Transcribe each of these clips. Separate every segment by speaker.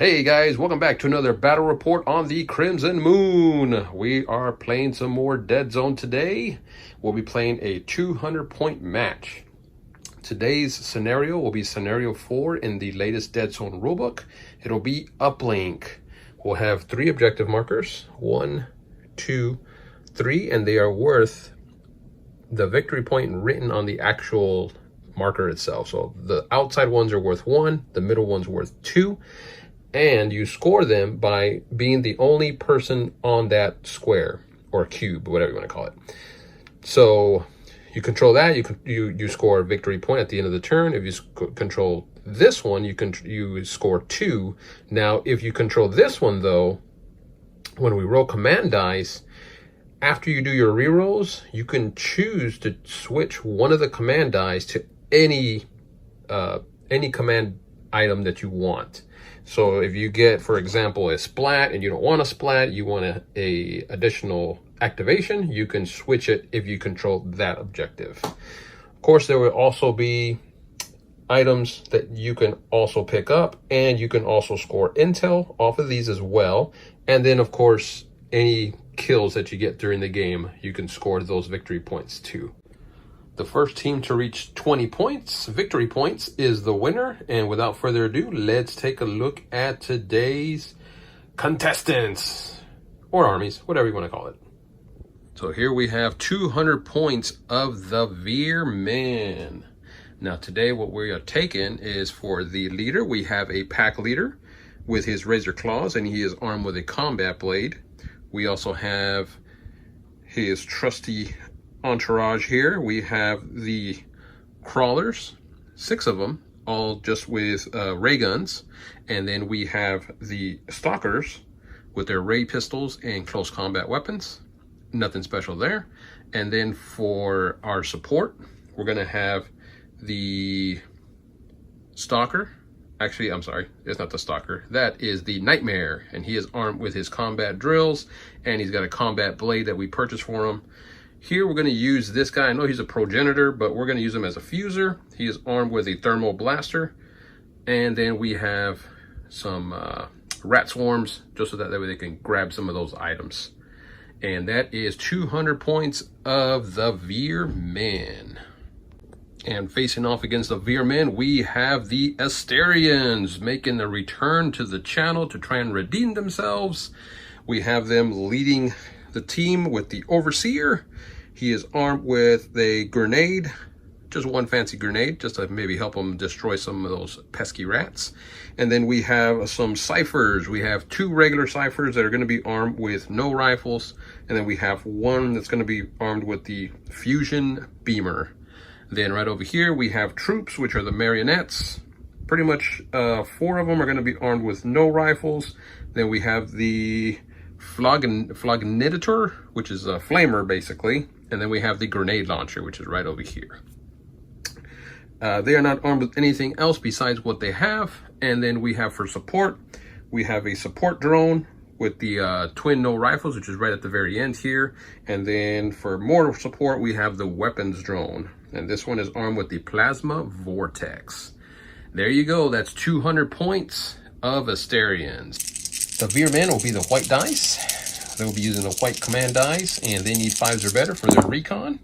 Speaker 1: Hey guys, welcome back to another battle report on the Crimson Moon. We are playing some more Deadzone today. We'll be playing a 200-point match. Today's scenario will be scenario 4 in the latest Deadzone rulebook. It'll be Uplink. We'll have 3 objective markers, 1, 2, 3, and they are worth the victory point written on the actual marker itself. So the outside ones are worth 1, the middle ones worth 2. And you score them by being the only person on that square or cube, whatever you want to call it. So you control that, you score a victory point at the end of the turn. If you control this one, you score 2. Now, if you control this one though, when we roll command dice, after you do your rerolls, you can choose to switch one of the command dice to any command item that you want. So if you get, for example, a splat and you don't want a splat, you want a additional activation, you can switch it if you control that objective. Of course, there will also be items that you can also pick up, and you can also score intel off of these as well. And then, of course, any kills that you get during the game, you can score those victory points too. The first team to reach 20 points, victory points, is the winner. And without further ado, let's take a look at today's contestants, or armies, whatever you want to call it. So here we have 200 points of the VeerMyn. Now today what we are taking is for the leader. We have a pack leader with his razor claws, and he is armed with a combat blade. We also have his trusty entourage here. We have the crawlers, 6 of them, all just with ray guns. And then we have the stalkers with their ray pistols and close combat weapons. Nothing special there. And then for our support, we're gonna have the stalker. Actually, I'm sorry, it's not the stalker. That is the nightmare, and he is armed with his combat drills, and he's got a combat blade that we purchased for him. Here we're going to use this guy. I know he's a progenitor, but we're going to use him as a fuser. He is armed with a thermal blaster. And then we have some rat swarms, just so that way they can grab some of those items. And that is 200 points of the VeerMyn. And facing off against the VeerMyn, we have the Asterians making the return to the channel to try and redeem themselves. We have them leading the team with the overseer. He is armed with a grenade, just one fancy grenade, just to maybe help him destroy some of those pesky rats. And then we have some ciphers. We have 2 regular ciphers that are going to be armed with no rifles, and then we have one that's going to be armed with the fusion beamer. Then right over here we have troops, which are the marionettes. Pretty much 4 of them are going to be armed with no rifles. Then we have the Flagnidator, which is a flamer basically, and then we have the grenade launcher, which is right over here. They are not armed with anything else besides what they have. And then we have for support, we have a support drone with the twin no rifles, which is right at the very end here. And then for more support, we have the weapons drone, and this one is armed with the plasma vortex. There you go, that's 200 points of Asterians. The VeerMyn will be the white dice. They will be using the white command dice, and they need 5s or better for their recon.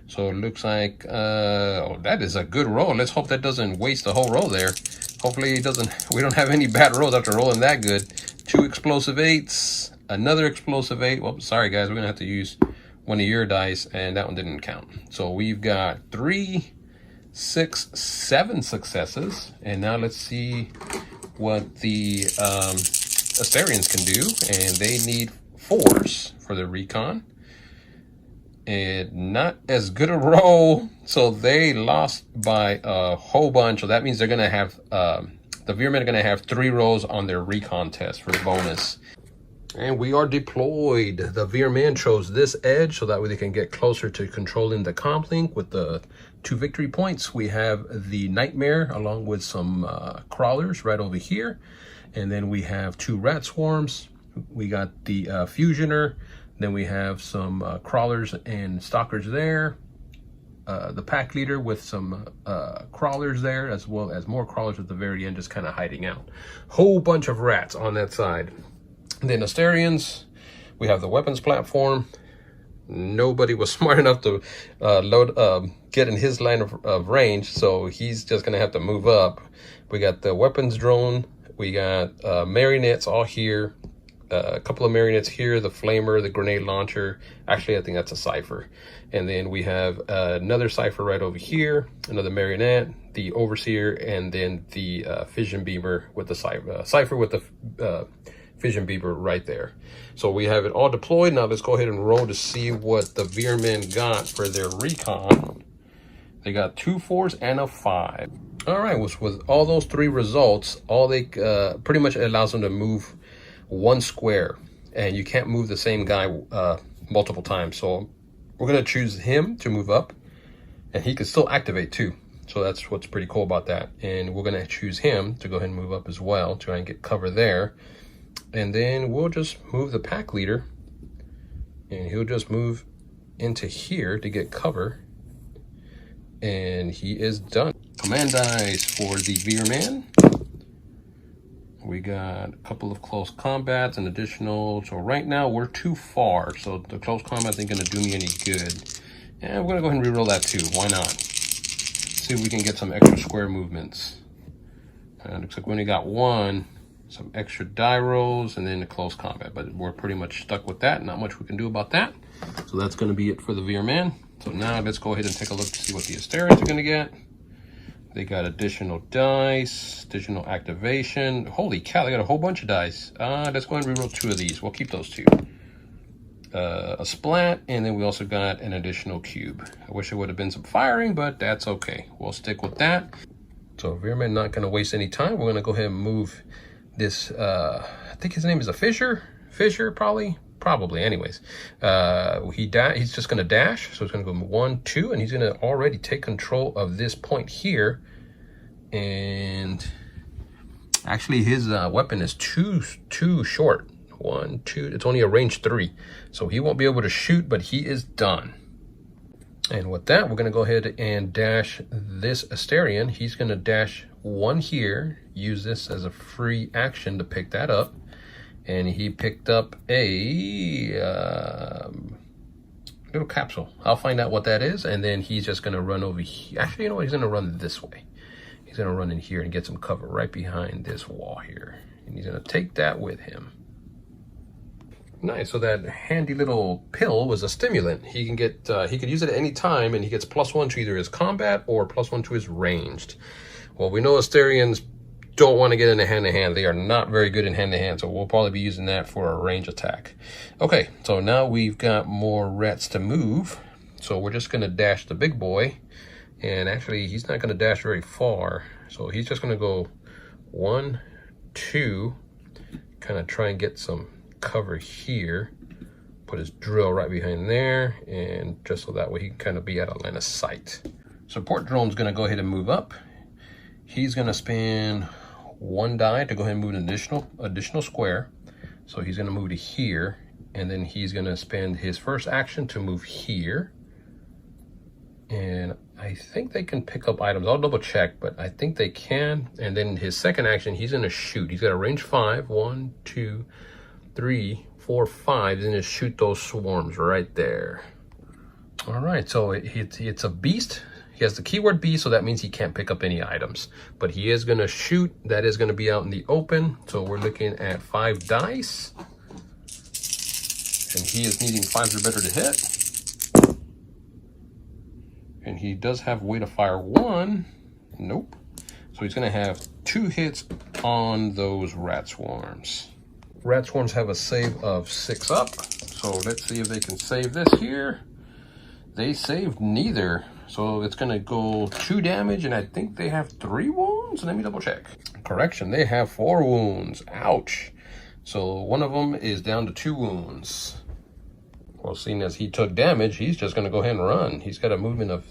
Speaker 1: So it looks like, oh, that is a good roll. Let's hope that doesn't waste the whole roll there. Hopefully it doesn't, we don't have any bad rolls after rolling that good. 2 explosive 8s, another explosive 8. Well, sorry guys, we're gonna have to use one of your dice, and that one didn't count. So we've got 3, 6, 7 successes. And now let's see what the Asterians can do, and they need 4s for the recon, and not as good a roll, so they lost by a whole bunch. So that means they're gonna have the VeerMyn are gonna have 3 rolls on their recon test for the bonus. And we are deployed. The VeerMyn chose this edge so that way they can get closer to controlling the comp link with the 2 victory points. We have the nightmare along with some crawlers right over here. And then we have 2 rat swarms. We got the fusioner. Then we have some crawlers and stalkers there. the pack leader with some crawlers there, as well as more crawlers at the very end, just kind of hiding out. Whole bunch of rats on that side. And then Asterians, we have the weapons platform. Nobody was smart enough to get in his line of range, so he's just gonna have to move up. We got the weapons drone, we got marionettes all here, a couple of marionettes here, the flamer, the grenade launcher. Actually, I think that's a cipher. And then we have another cipher right over here, another marionette, the overseer, and then the fission beamer with the cipher with the fission beamer right there. So we have it all deployed. Now let's go ahead and roll to see what the VeerMyn got for their recon. They got 2 4s and a 5. All right, with all those 3 results, all they pretty much allows them to move 1 square, and you can't move the same guy multiple times. So we're gonna choose him to move up, and he can still activate too. So that's what's pretty cool about that. And we're gonna choose him to go ahead and move up as well, try and get cover there. And then we'll just move the pack leader, and he'll just move into here to get cover, and he is done. Command dice for the VeerMyn. We got a couple of close combats and additional. So right now we're too far, so the close combat ain't gonna do me any good. And we're gonna go ahead and reroll that too. Why not? See if we can get some extra square movements. Looks like we only got 1. Some extra die rolls, and then the close combat, but we're pretty much stuck with that. Not much we can do about that. So that's going to be it for the VeerMyn. So now let's go ahead and take a look to see what the Asterians are going to get. They got additional dice, additional activation. Holy cow, they got a whole bunch of dice. Let's go ahead and reroll 2 of these. We'll keep those 2. A splat, and then we also got an additional cube. I wish it would have been some firing, but that's okay. We'll stick with that. So VeerMyn not going to waste any time. We're going to go ahead and move this, I think his name is a Fisher, probably, anyways. He's just gonna dash, so it's gonna go 1, 2, and he's gonna already take control of this point here. And actually his weapon is too short. 1, 2, it's only a range 3, so he won't be able to shoot, but he is done. And with that, we're gonna go ahead and dash this Asterian. He's gonna dash 1 here, use this as a free action to pick that up. And he picked up a little capsule. I'll find out what that is, and then he's just gonna run over here. Actually, you know what, he's gonna run this way. He's gonna run in here and get some cover right behind this wall here. And he's gonna take that with him. Nice, so that handy little pill was a stimulant. He can get, he could use it at any time, and he gets +1 to either his combat or +1 to his ranged. Well, we know Asterians don't want to get into hand-to-hand. They are not very good in hand-to-hand, so we'll probably be using that for a range attack. Okay, so now we've got more rats to move, so we're just gonna dash the big boy, and actually he's not gonna dash very far, so he's just gonna go 1, 2, kind of try and get some cover here, put his drill right behind there, and just so that way he can kind of be at a line of sight. Support drone's gonna go ahead and move up. He's gonna spend 1 die to go ahead and move an additional square. So he's gonna move to here, and then he's gonna spend his first action to move here. And I think they can pick up items. I'll double check, but I think they can. And then his second action, he's gonna shoot. He's got a range 5, 1, 2, 3, 4, 5. He's gonna shoot those swarms right there. All right, so it's a beast. He has the keyword B, so that means he can't pick up any items. But he is gonna shoot. That is gonna be out in the open. So we're looking at 5 dice. And he is needing 5s or better to hit. And he does have way to fire 1. Nope. So he's gonna have 2 hits on those rat swarms. Rat swarms have a save of 6 up. So let's see if they can save this here. They saved neither. So it's gonna go 2 damage, and I think they have 3 wounds. Let me double check. Correction, they have 4 wounds. Ouch. So one of them is down to 2 wounds. Well, seeing as he took damage, he's just gonna go ahead and run. He's got a movement of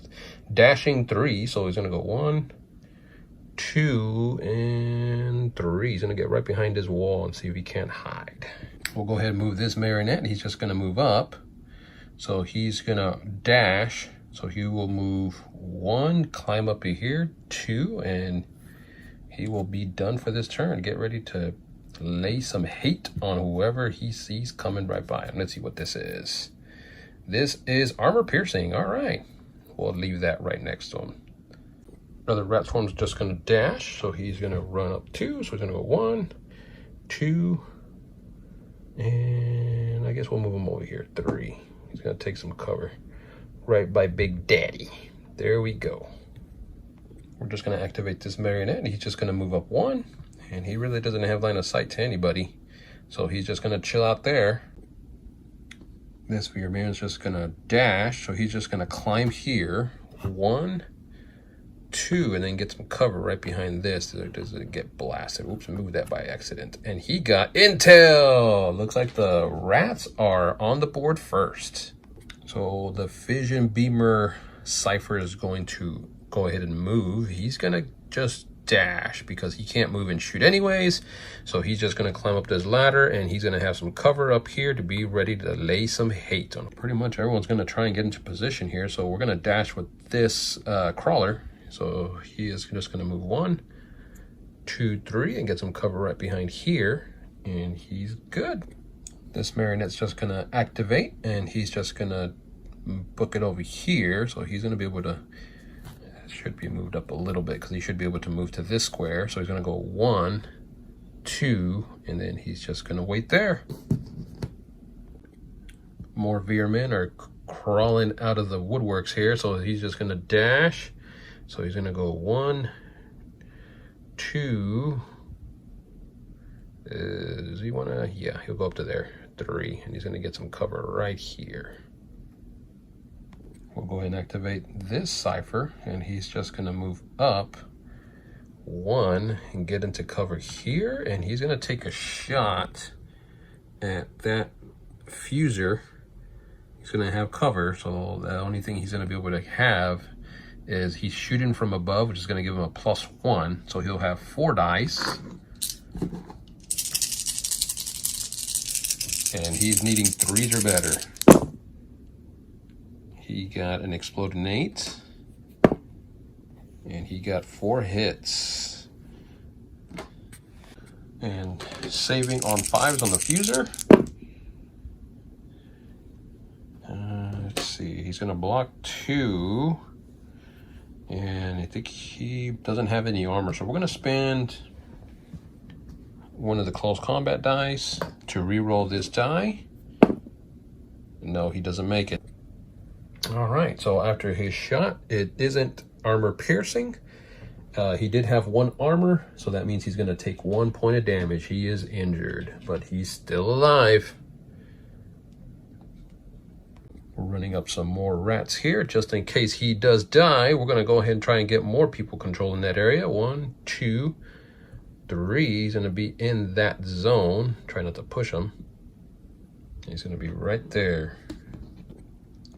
Speaker 1: dashing 3, so he's gonna go 1, 2, and 3. He's gonna get right behind his wall and see if he can't hide. We'll go ahead and move this marionette. He's just gonna move up. So he's gonna dash So he will move 1, climb up to here, 2, and he will be done for this turn. Get ready to lay some hate on whoever he sees coming right by. And let's see what this is. This is armor piercing. All right. We'll leave that right next to him. Another rat swarm's just going to dash. So he's going to run up 2. So he's going to go 1, 2, and I guess we'll move him over here, 3. He's going to take some cover right by Big Daddy. There we go. We're just going to activate this marionette. He's just going to move up 1, and he really doesn't have line of sight to anybody. So he's just going to chill out there. This VeerMyn is just going to dash. So he's just going to climb here, 1, 2, and then get some cover right behind this. Does it get blasted? Oops, I moved that by accident. And he got intel. Looks like the rats are on the board first. So the Fission Beamer Cypher is going to go ahead and move. He's going to just dash because he can't move and shoot anyways. So he's just going to climb up this ladder, and he's going to have some cover up here to be ready to lay some hate on. Pretty much everyone's going to try and get into position here. So we're going to dash with this crawler. So he is just going to move 1, 2, 3 and get some cover right behind here, and he's good. This marionette's just going to activate, and he's just going to book it over here. So he's going to be able to, should be moved up a little bit because he should be able to move to this square. So he's going to go 1, 2, and then he's just going to wait there. More VeerMyn are crawling out of the woodworks here. So he's just going to dash. So he's going to go 1, 2. Does he want to? Yeah, he'll go up to there. 3, and he's going to get some cover right here. We'll go ahead and activate this cipher, and he's just going to move up 1 and get into cover here, and he's going to take a shot at that fuser. He's going to have cover, so the only thing he's going to be able to have is he's shooting from above, which is going to give him a +1, so he'll have 4 dice. And he's needing 3s or better. He got an exploding 8, and he got 4 hits. And saving on 5s on the fuser. Let's see, he's going to block 2. And I think he doesn't have any armor, so we're going to spend one of the close combat dice to re-roll this die. No, he doesn't make it. All right, so after his shot, it isn't armor piercing. He did have 1 armor, so that means he's going to take 1 point of damage. He is injured, but he's still alive. We're running up some more rats here just in case he does die. We're going to go ahead and try and get more people controlling that area. 1, 2, 3. He's going to be in that zone. Try not to push him. He's going to be right there.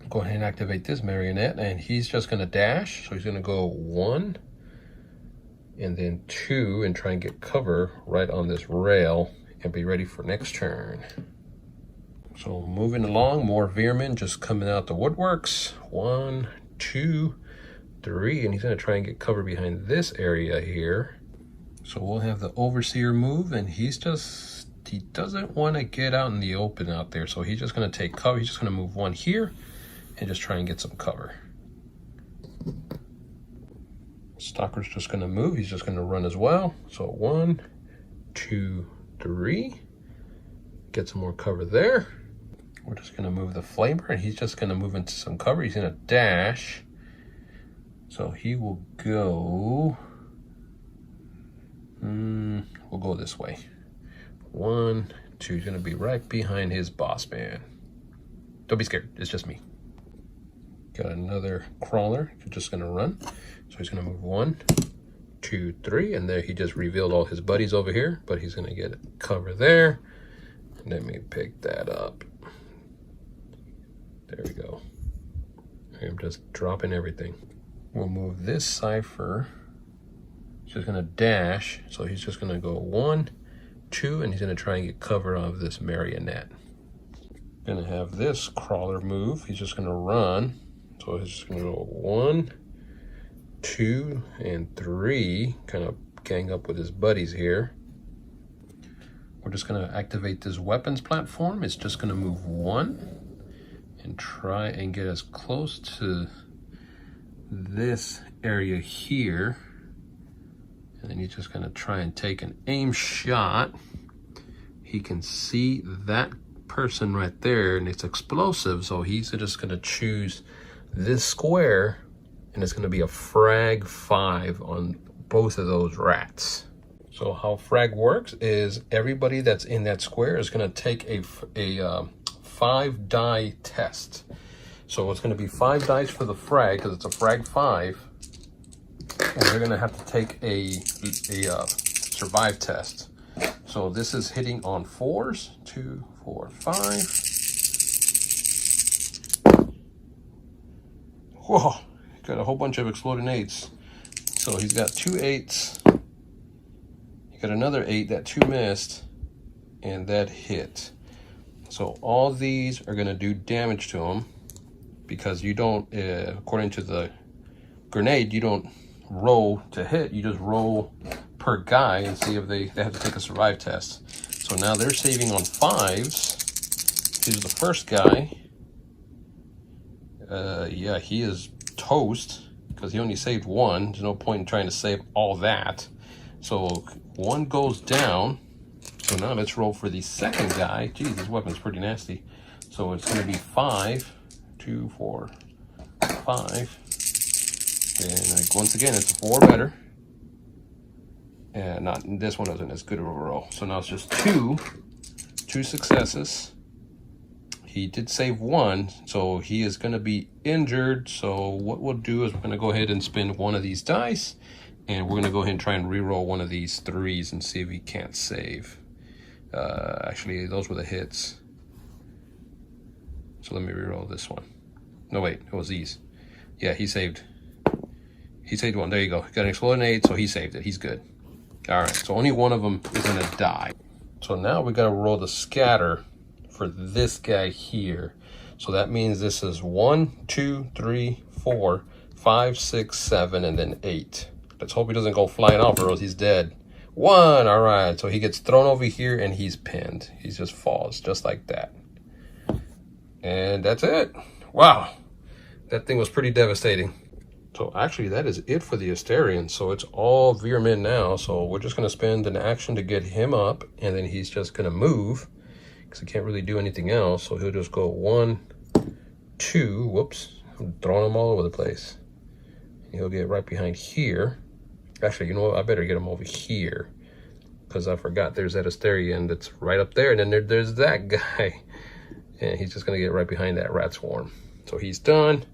Speaker 1: Go ahead and activate this marionette, and he's just going to dash. So he's going to go 1 and then 2 and try and get cover right on this rail and be ready for next turn. So moving along, more VeerMyn just coming out the woodworks. 1, 2, 3, and he's going to try and get cover behind this area here. So we'll have the Overseer move, and he doesn't want to get out in the open out there. So he's just going to take cover. He's just going to move 1 here and just try and get some cover. Stalker's just going to move. He's just going to run as well. So 1, 2, 3. Get some more cover there. We're just going to move the Flamer, and he's just going to move into some cover. He's going to dash. So he will go... we'll go this way. 1, 2. He's going to be right behind his boss man. Don't be scared. It's just me. Got another crawler. He's just going to run. So he's going to move 1, 2, 3. And there he just revealed all his buddies over here. But he's going to get cover there. Let me pick that up. There we go. I'm just dropping everything. We'll move this cipher. He's just going to dash. So he's just going to go 1, 2, and he's going to try and get cover of this marionette. Going to have this crawler move. He's just going to run. So So it's just gonna go 1, 2, and 3. Kind of gang up with his buddies here. We're just gonna activate this weapons platform. It's just gonna move 1 and try and get as close to this area here. And then he's just gonna try and take an aim shot. He can see that person right there and it's explosive, so he's just gonna choose this square and it's gonna be a frag 5 on both of those rats. So how frag works is everybody that's in that square is gonna take a 5 die test. So it's gonna be 5 dice for the frag because it's a frag 5, and they're gonna have to take a survive test. So this is hitting on 4s, 2, 4, 5. Whoa, got a whole bunch of exploding 8s. So he's got 2 8s. He got another 8, that 2 missed, and that hit. So all these are gonna do damage to him because you don't, according to the grenade, you don't roll to hit, you just roll per guy and see if they have to take a survive test. So now they're saving on 5s. Here's the first guy. Yeah, he is toast because he only saved 1. There's no point in trying to save all that. So 1 goes down. So now let's roll for the second guy. Geez, this weapon's pretty nasty. So it's going to be 5, 2, 4, 5. And once again, it's 4 better. And not this one wasn't as good of a roll. So now it's just 2 successes. He did save 1, so he is going to be injured. So what we'll do is we're going to go ahead and spin 1 of these dice, and we're going to go ahead and try and re-roll 1 of these 3s and see if he can't save. Actually, those were the hits. So let me re-roll this one. No, wait, it was these. Yeah, he saved 1. There you go. Got an exploding 8, so he saved it. He's good. All right, so only 1 of them is going to die. So now we got to roll the scatter for this guy here. So that means this is 1, 2, 3, 4, 5, 6, 7, and then 8. Let's hope he doesn't go flying off or else he's dead. 1, all right. So he gets thrown over here and he's pinned. He just falls just like that. And that's it. Wow, that thing was pretty devastating. So actually that is it for the Asterians. So it's all VeerMyn now. So we're just gonna spend an action to get him up, and then he's just gonna move because he can't really do anything else. So he'll just go 1, 2, whoops, I'm throwing him all over the place. He'll get right behind here. Actually, you know what, I better get him over here because I forgot there's that Asterian that's right up there, and then there's that guy. And he's just gonna get right behind that rat swarm. So he's done.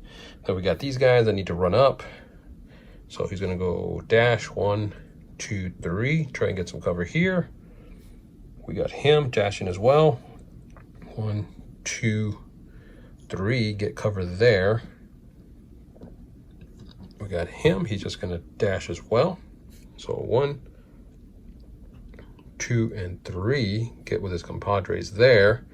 Speaker 1: Then we got these guys that need to run up. So he's gonna go dash 1, 2, 3, try and get some cover here. We got him dashing as well. 1, 2, 3, get cover there. We got him, he's just gonna dash as well. So 1, 2, and 3, get with his compadres there.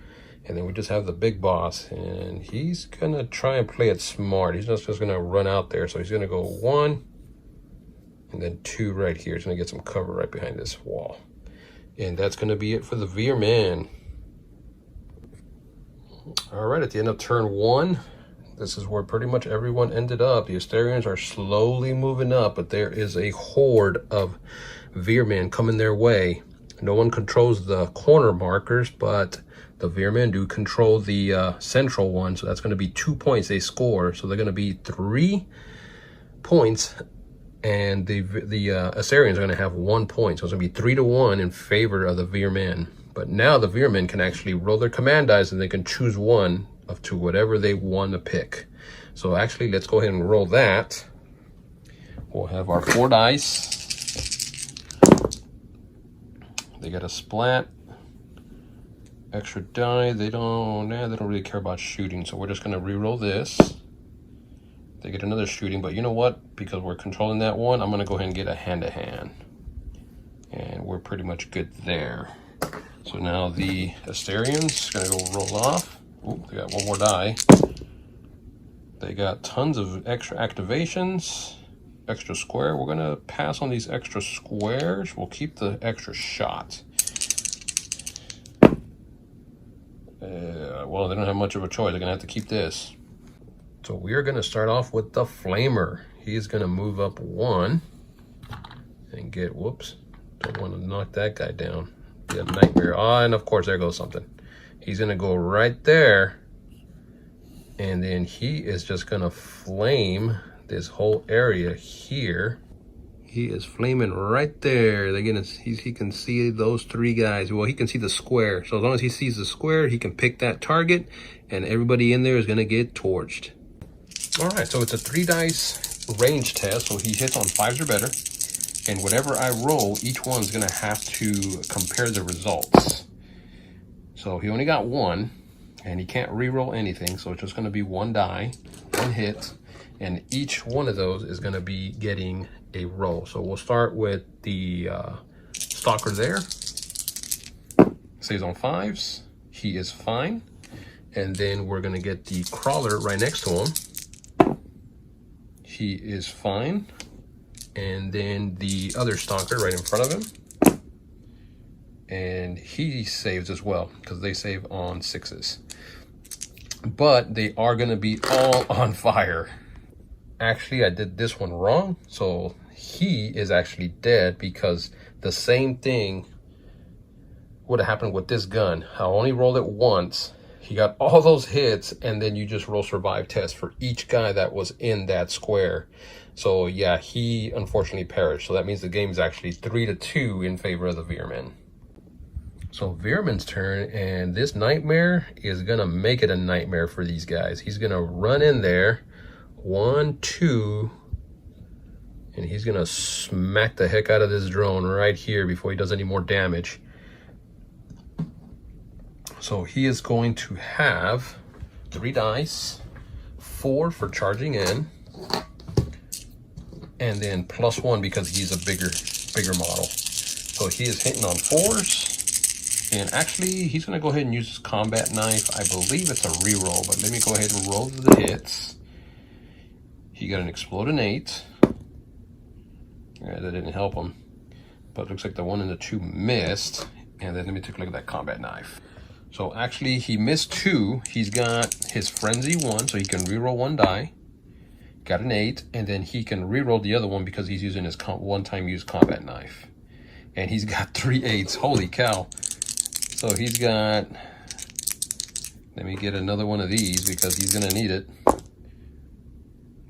Speaker 1: And then we just have the big boss, and he's gonna try and play it smart. He's not just gonna run out there. So he's gonna go 1, and then 2 right here. He's gonna get some cover right behind this wall. And that's gonna be it for the VeerMyn. All right, at the end of turn 1, this is where pretty much everyone ended up. The Asterians are slowly moving up, but there is a horde of VeerMyn coming their way. No one controls the corner markers, but the VeerMyn do control the central one, so that's going to be 2 points they score. So they're going to be 3 points, and the Asterians are going to have 1 point. So it's going to be 3-1 in favor of the VeerMyn. But now the VeerMyn can actually roll their command dice, and they can choose one of to whatever they want to pick. So actually, let's go ahead and roll that. We'll have our 4 dice. They got a splat. Extra die, they don't really care about shooting, so we're just gonna re-roll this. They get another shooting, but you know what? Because we're controlling that one, I'm gonna go ahead and get a hand-to-hand. And we're pretty much good there. So now the Asterians gonna go roll off. Ooh, they got 1 more die. They got tons of extra activations, extra square. We're gonna pass on these extra squares. We'll keep the extra shot. Well, they don't have much of a choice. They're gonna have to keep this. So we are gonna start off with the Flamer. He's gonna move up 1 and get, whoops, don't want to knock that guy down. Be a nightmare. Oh, and of course, there goes something. He's gonna go right there, and then he is just gonna flame this whole area here. He is flaming right there. They're gonna, he can see those 3 guys. Well, he can see the square. So as long as he sees the square, he can pick that target, and everybody in there is gonna get torched. All right, so it's a 3 dice range test. So he hits on 5s or better, and whatever I roll, each one's gonna have to compare the results. So he only got 1, and he can't re-roll anything. So it's just gonna be 1 die, 1 hit, and each one of those is gonna be getting a roll. So we'll start with the stalker there. Stays on 5s. He is fine. And then we're gonna get the crawler right next to him. He is fine. And then the other stalker right in front of him. And he saves as well, because they save on 6s. But they are gonna be all on fire. Actually, I did this one wrong. So he is actually dead, because the same thing would have happened with this gun. I only rolled it once. He got all those hits, and then you just roll survive test for each guy that was in that square. So yeah, he unfortunately perished. So that means the game is actually 3-2 in favor of the VeerMyn. So VeerMyn's turn, and this nightmare is gonna make it a nightmare for these guys. He's gonna run in there, 1, 2, and he's gonna smack the heck out of this drone right here before he does any more damage. So he is going to have 3 dice, 4 for charging in, and then +1 because he's a bigger model. So he is hitting on 4s, and actually he's gonna go ahead and use his combat knife. I believe it's a reroll, but let me go ahead and roll the hits. He got an exploding 8. Yeah, that didn't help him, but it looks like the 1 and the 2 missed. And then let me take a look at that combat knife. So actually he missed 2. He's got his frenzy 1, so he can reroll 1 die. Got an 8, and then he can reroll the other one because he's using his one-time use combat knife. And he's got 3 8s. Holy cow! So he's got. Let me get another one of these because he's gonna need it.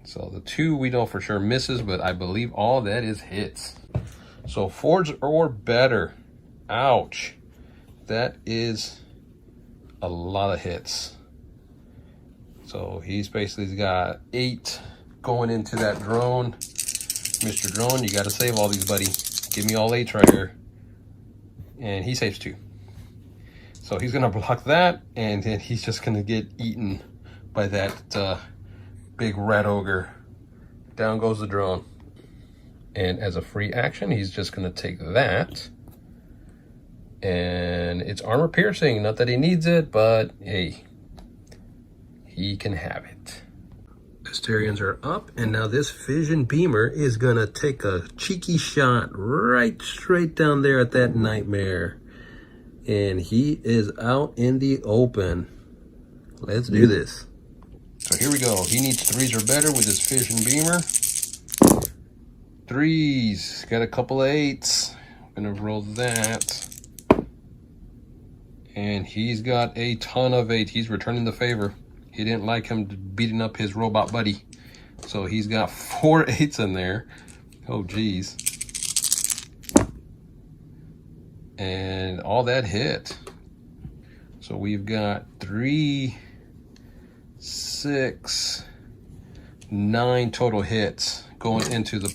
Speaker 1: So the 2 we know for sure misses, but I believe all that is hits. So 4s or better. Ouch. That is a lot of hits. So he's basically got 8 going into that drone. Mr. Drone, you gotta save all these, buddy. Give me all 8s right here. And he saves 2. So he's gonna block that, and then he's just gonna get eaten by that big red ogre. Down goes the drone. And as a free action, he's just gonna take that. And it's armor piercing, not that he needs it, but hey, he can have it. Asterians are up, and now this Vision Beamer is gonna take a cheeky shot right straight down there at that nightmare. And he is out in the open. Let's do this. So here we go. He needs 3s or better with his Vision Beamer. 3s, got a couple of 8s. I'm gonna roll that. And he's got a ton of 8. He's returning the favor. He didn't like him beating up his robot buddy. So he's got 4 8s in there. Oh, geez. And all that hit. So we've got 3, 6, 9 total hits going into the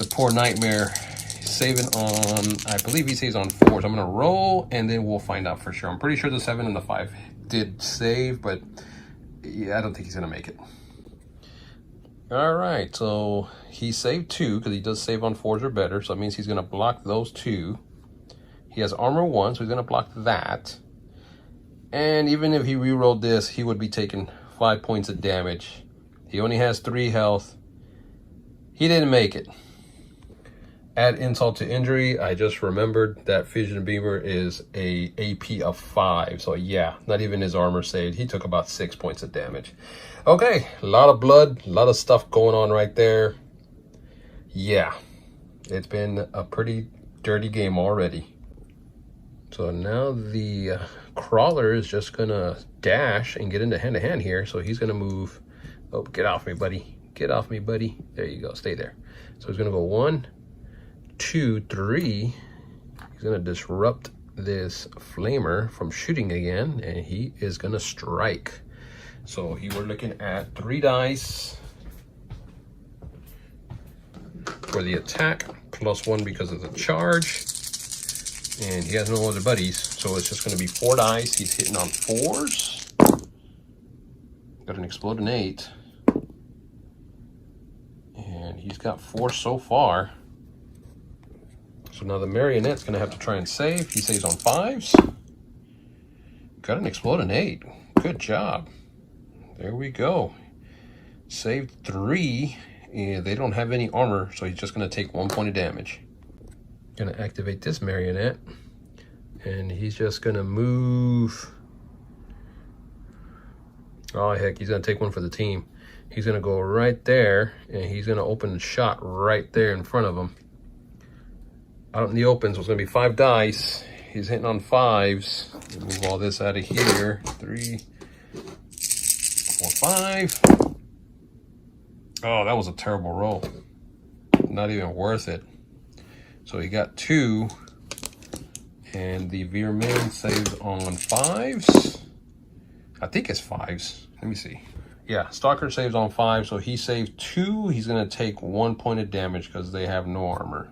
Speaker 1: poor nightmare. Saving on, I believe he saves on 4s. I'm gonna roll and then we'll find out for sure. I'm pretty sure the 7 and the 5 did save, but yeah, I don't think he's gonna make it. All right, so he saved 2 because he does save on 4s or better. So that means he's gonna block those 2. He has armor 1, so he's gonna block that. And even if he rerolled this, he would be taking 5 points of damage. He only has 3 health. He didn't make it. Add insult to injury, I just remembered that Fusion Beamer is a AP of 5. So yeah, not even his armor saved. He took about 6 points of damage. Okay, a lot of blood, a lot of stuff going on right there. Yeah, it's been a pretty dirty game already. So now the crawler is just gonna dash and get into hand-to-hand here. So he's gonna move. Oh, get off me, buddy. Get off me, buddy. There you go, stay there. So he's gonna go 1, 2, 3. He's gonna disrupt this flamer from shooting again, and he is gonna strike. So we're looking at 3 dice for the attack, +1 because of the charge, and he has no other buddies, so it's just gonna be 4 dice. He's hitting on 4s. Got an exploding 8, and he's got 4 so far. So now the marionette's gonna have to try and save. He saves on 5s. Got an exploding 8. Good job. There we go. Saved 3. And they don't have any armor, so he's just gonna take 1 point of damage. Gonna activate this marionette, and he's just gonna move. Oh heck, he's gonna take 1 for the team. He's gonna go right there, and he's gonna open the shot right there in front of him. Out in the open, so it's gonna be 5 dice. He's hitting on 5s. Move all this out of here. 3, 4, 5. Oh, that was a terrible roll. Not even worth it. So he got 2, and the VeerMyn saves on 5s. I think it's 5s. Let me see. Yeah, Stalker saves on 5, so he saved 2. He's gonna take 1 point of damage because they have no armor.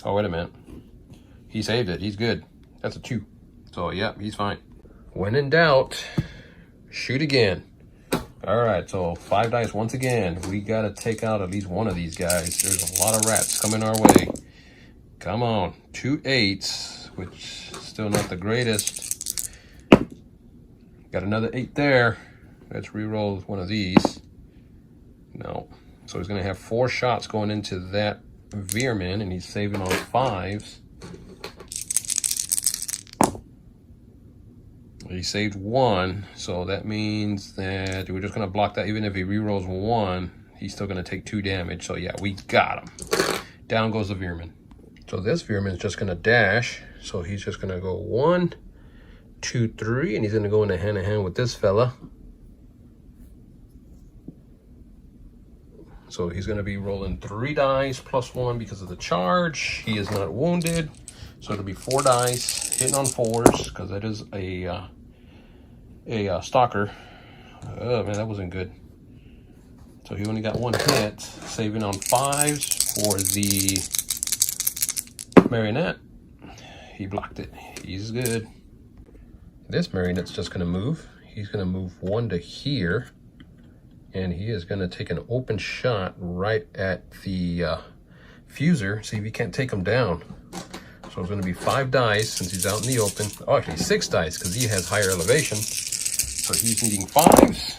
Speaker 1: Oh, wait a minute. He saved it. He's good. That's a 2. So, yeah, he's fine. When in doubt, shoot again. All right, so 5 dice once again. We got to take out at least one of these guys. There's a lot of rats coming our way. Come on. 2 8s, which is still not the greatest. Got another 8 there. Let's reroll one of these. No. So he's going to have 4 shots going into that VeerMyn, and he's saving on 5s. He saved 1, so that means that we're just going to block that. Even if he rerolls 1, he's still going to take 2 damage. So yeah, we got him. Down goes the VeerMyn. So this VeerMyn is just going to dash. So he's just going to go 1, 2, 3, and he's going to go into hand-to-hand with this fella. So he's going to be rolling 3 dice +1 because of the charge. He is not wounded. So it'll be 4 dice, hitting on 4s, because that is a stalker. Oh man, that wasn't good. So he only got 1 hit, saving on 5s for the marionette. He blocked it. He's good. This marionette's just going to move. He's going to move 1 to here, and he is going to take an open shot right at the fuser. See if he can't take him down. So it's going to be 5 dice since he's out in the open. Oh, actually 6 dice because he has higher elevation. So he's needing 5s.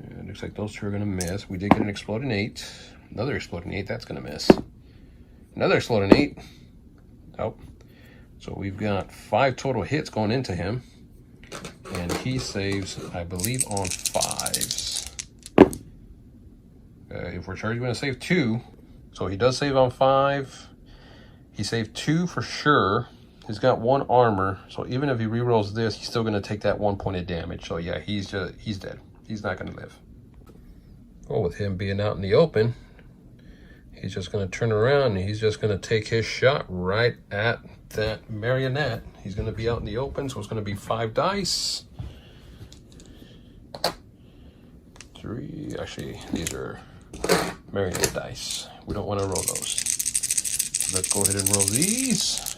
Speaker 1: And it looks like those 2 are going to miss. We did get an exploding 8. Another exploding 8. That's going to miss. Another exploding 8. Oh. So we've got 5 total hits going into him. And he saves, I believe, on 5s. If we're charged, we're going to save 2. So he does save on 5. He saved 2 for sure. He's got 1 armor, so even if he rerolls this, he's still going to take that 1 point of damage. So yeah, he's dead. He's not going to live. Well, with him being out in the open, he's just going to turn around and he's just going to take his shot right at that marionette. He's going to be out in the open, so it's going to be 5 dice. 3, actually, these are marionette dice. We don't want to roll those. Let's go ahead and roll these.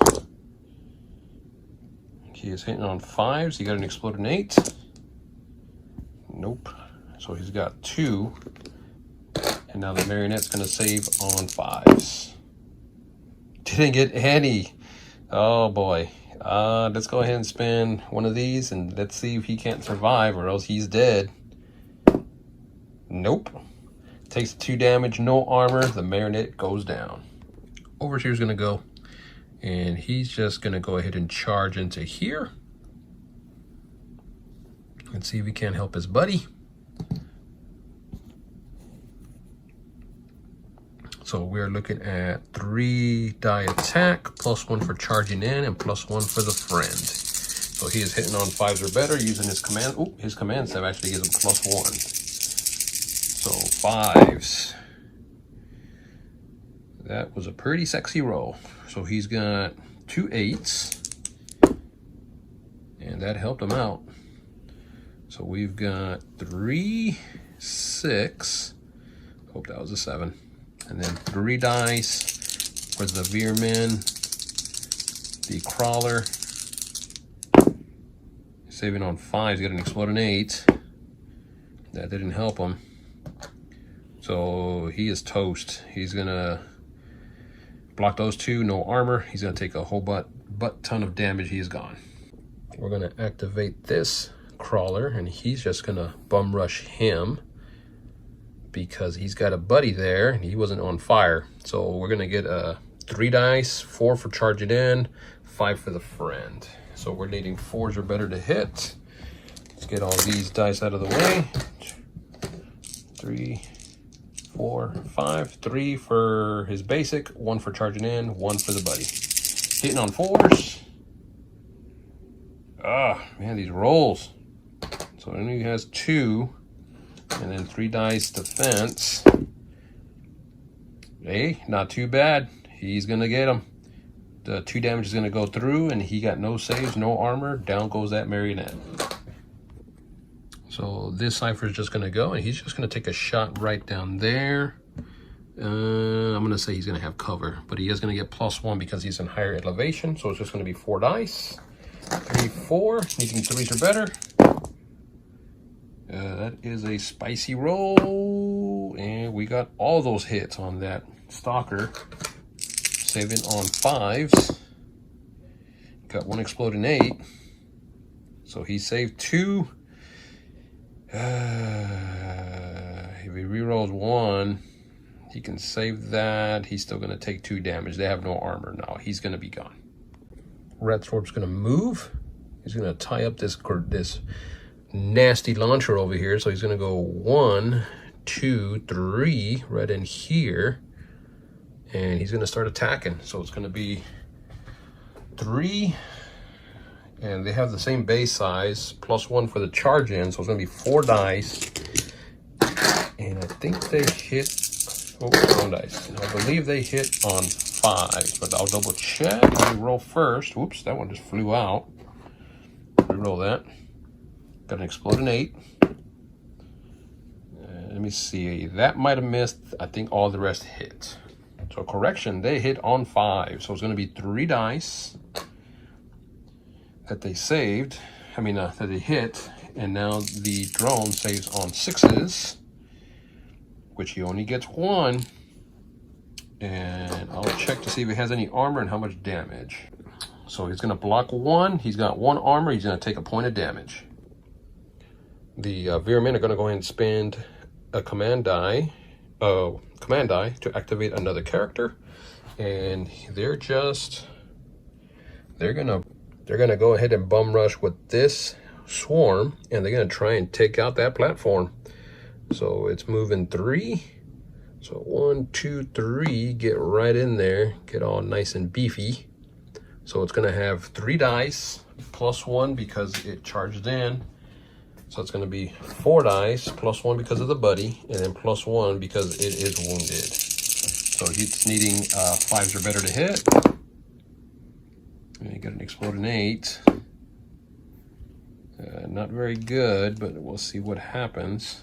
Speaker 1: He is hitting on 5s. He got an exploding 8. Nope. So he's got 2. And now the marionette's going to save on 5s. Didn't get any. Oh boy. Let's go ahead and spin one of these and let's see if he can't survive or else he's dead. Nope. Takes 2 damage, no armor. The marionette goes down. Overseer's gonna go, and he's just gonna go ahead and charge into here. Let's see if he can't help his buddy. So we're looking at 3 die attack, +1 for charging in, and +1 for the friend. So he is hitting on 5s or better using his command. Oh, his command save actually gives him +1. So 5s. That was a pretty sexy roll. So he's got 2 8s, and that helped him out. So we've got 3 6. Hope that was a 7. And then 3 dice for the VeerMyn, the crawler. Saving on 5s, got an exploding 8. That didn't help him. So he is toast. He's gonna block those 2, no armor. He's gonna take a whole butt ton of damage. He is gone. We're gonna activate this crawler, and he's just gonna bum rush him, because he's got a buddy there and he wasn't on fire. So we're gonna get 3 dice, 4 for charging in, 5 for the friend. So we're needing 4s or better to hit. Let's get all these dice out of the way. 3, 4, 5. 3 for his basic, 1 for charging in, 1 for the buddy. Hitting on 4s. Ah, man, these rolls. So then he has 2. And then 3 dice defense. Hey, not too bad. He's gonna get him. The 2 damage is gonna go through, and he got no saves, no armor. Down goes that marionette. So this cipher is just gonna go, and he's just gonna take a shot right down there. I'm gonna say he's gonna have cover, but he is gonna get +1 because he's in higher elevation. So it's just gonna be 4 dice. 3, 4, needing 3s or better. That is a spicy roll, and we got all those hits on that stalker. Saving on 5s. Got 1 exploding 8. So he saved 2. If he rerolls 1, he can save that. He's still going to take 2 damage. They have no armor now. He's going to be gone. Red Sword's going to move. He's going to tie up this nasty launcher over here. So he's going to go 1, 2, 3 right in here. And he's going to start attacking. So it's going to be 3. And they have the same base size, +1 for the charge in. So it's going to be 4 dice. And I think they hit, 1 dice. I believe they hit on 5, but I'll double check. Let me roll first. Whoops, that one just flew out. Reroll that. Got an exploding 8. Let me see. That might have missed. I think all the rest hit. So correction, they hit on 5. So it's going to be 3 dice that they saved. That they hit. And now the drone saves on 6s, which he only gets 1. And I'll check to see if it has any armor and how much damage. So he's going to block 1. He's got 1 armor. He's going to take a point of damage. The VeerMyn are going to go ahead and spend a command die to activate another character, and they're gonna go ahead and bum rush with this swarm, and they're gonna try and take out that platform. So it's moving 3. So 1, 2, 3, get right in there, get all nice and beefy. So it's gonna have 3 dice +1 because it charged in. So it's going to be 4 dice, +1 because of the buddy, and then +1 because it is wounded. So he's needing 5s or better to hit. And you got an exploding 8. Not very good, but we'll see what happens.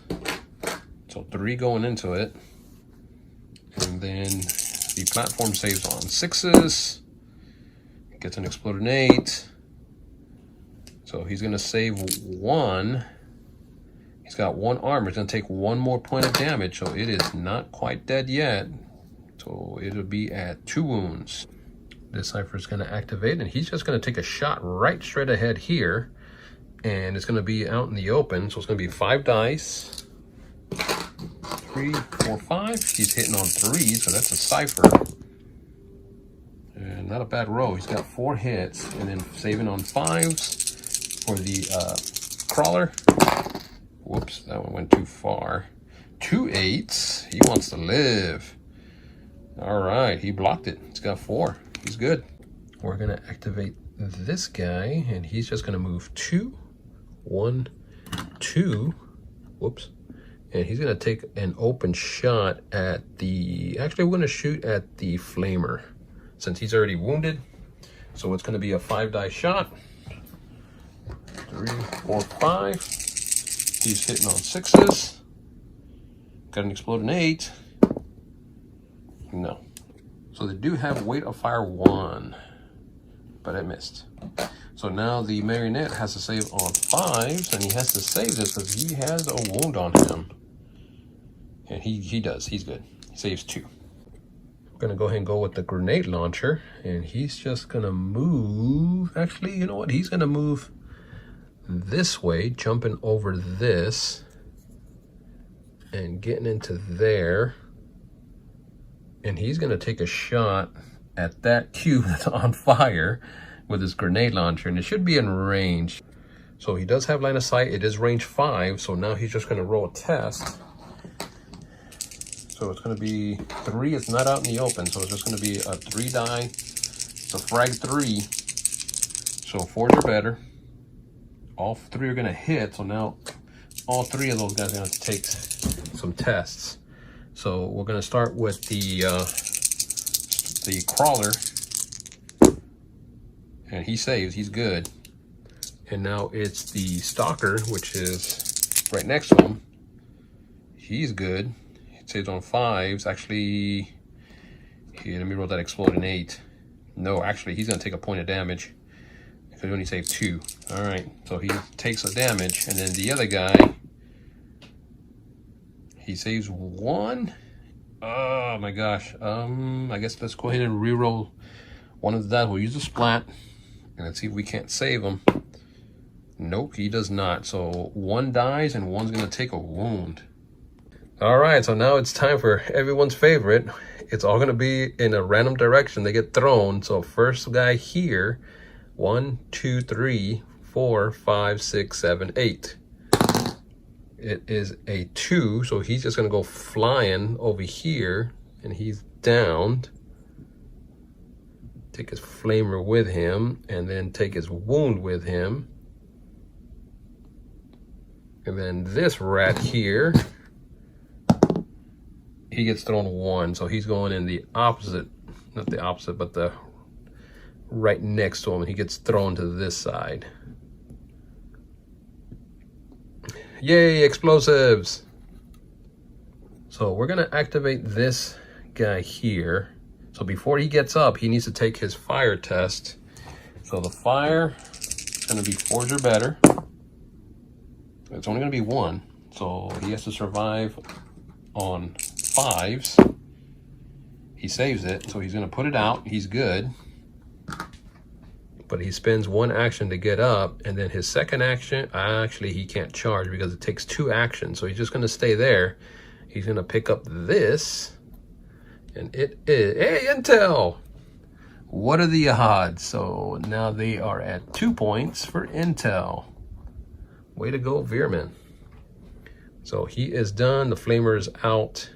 Speaker 1: So 3 going into it. And then the platform saves on 6s. Gets an exploding 8. So he's going to save 1. He's got 1 armor. He's going to take 1 more point of damage. So it is not quite dead yet. So it'll be at 2 wounds. This cipher is going to activate, and he's just going to take a shot right straight ahead here, and it's going to be out in the open. So it's going to be 5 dice. 3, 4, 5. He's hitting on 3, so that's a cipher. And not a bad roll. He's got 4 hits, and then saving on 5s for the crawler. Whoops, that one went too far. 2 8s. He wants to live. All right, he blocked it. He's got 4. He's good. We're gonna activate this guy, and he's just gonna move 2, 1, 2. Whoops. And he's gonna take an open shot at the, actually we're gonna shoot at the flamer since he's already wounded. So it's gonna be a 5 die shot. 3, 4, 5. He's hitting on 6s. Got an exploding 8. No. So they do have weight of fire 1, but I missed. So now the marionette has to save on 5s, and he has to save this because he has a wound on him. And he does, he's good. He saves 2. I'm gonna go ahead and go with the grenade launcher, and he's just gonna move. Actually, you know what? He's gonna move this way, jumping over this, and getting into there. And he's gonna take a shot at that cube that's on fire with his grenade launcher, and it should be in range. So he does have line of sight. It is range 5, so now he's just gonna roll a test. So it's gonna be 3, it's not out in the open, so it's just gonna be a 3 die. It's a frag 3, so 4s are better. All 3 are gonna hit, so now all 3 of those guys are gonna have to take some tests. So we're gonna start with the crawler, and he saves, he's good. And now it's the stalker, which is right next to him. He's good. It saves on 5s. Actually, here, let me roll that exploding 8. No, actually, he's gonna take a point of damage because he only saved 2. All right, so he takes a damage, and then the other guy, he saves 1. Oh my gosh. I guess let's go ahead and reroll one of the dice. We'll use a splat, and let's see if we can't save him. Nope, he does not. So 1 dies, and 1's gonna take a wound. All right, so now it's time for everyone's favorite. It's all gonna be in a random direction. They get thrown. So first guy here, 1, 2, 3, 4, 5, 6, 7, 8. It is a 2, so he's just gonna go flying over here, and he's downed. Take his flamer with him, and then take his wound with him. And then this rat here, he gets thrown 1, so he's going in the opposite, not the opposite, but the right next to him, and he gets thrown to this side. Yay, explosives! So we're gonna activate this guy here. So before he gets up, he needs to take his fire test. So the fire is gonna be 4s or better. It's only gonna be 1, so he has to survive on 5s. He saves it, so he's gonna put it out. He's good. But he spends 1 action to get up, and then his second action, actually he can't charge because it takes 2 actions, so he's just gonna stay there. He's gonna pick up this, and it is, hey, intel! What are the odds? So now they are at 2 points for intel. Way to go, VeerMyn. So he is done, the flamer is out,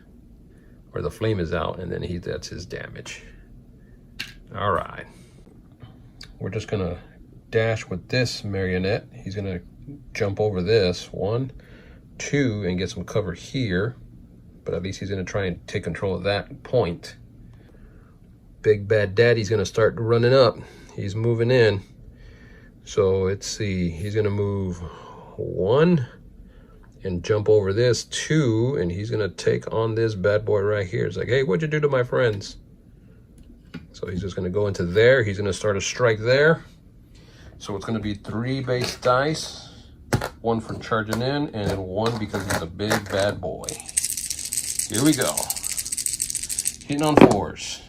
Speaker 1: or the flame is out, and then that's his damage. All right. We're just gonna dash with this marionette. He's gonna jump over this, 1, 2, and get some cover here. But at least he's gonna try and take control of that point. Big Bad Daddy's gonna start running up. He's moving in. So let's see, he's gonna move 1 and jump over this, 2, and he's gonna take on this bad boy right here. It's like, hey, what'd you do to my friends? So he's just gonna go into there. He's gonna start a strike there. So it's gonna be 3 base dice, 1 for charging in, and then 1 because he's a big bad boy. Here we go. Hitting on 4s.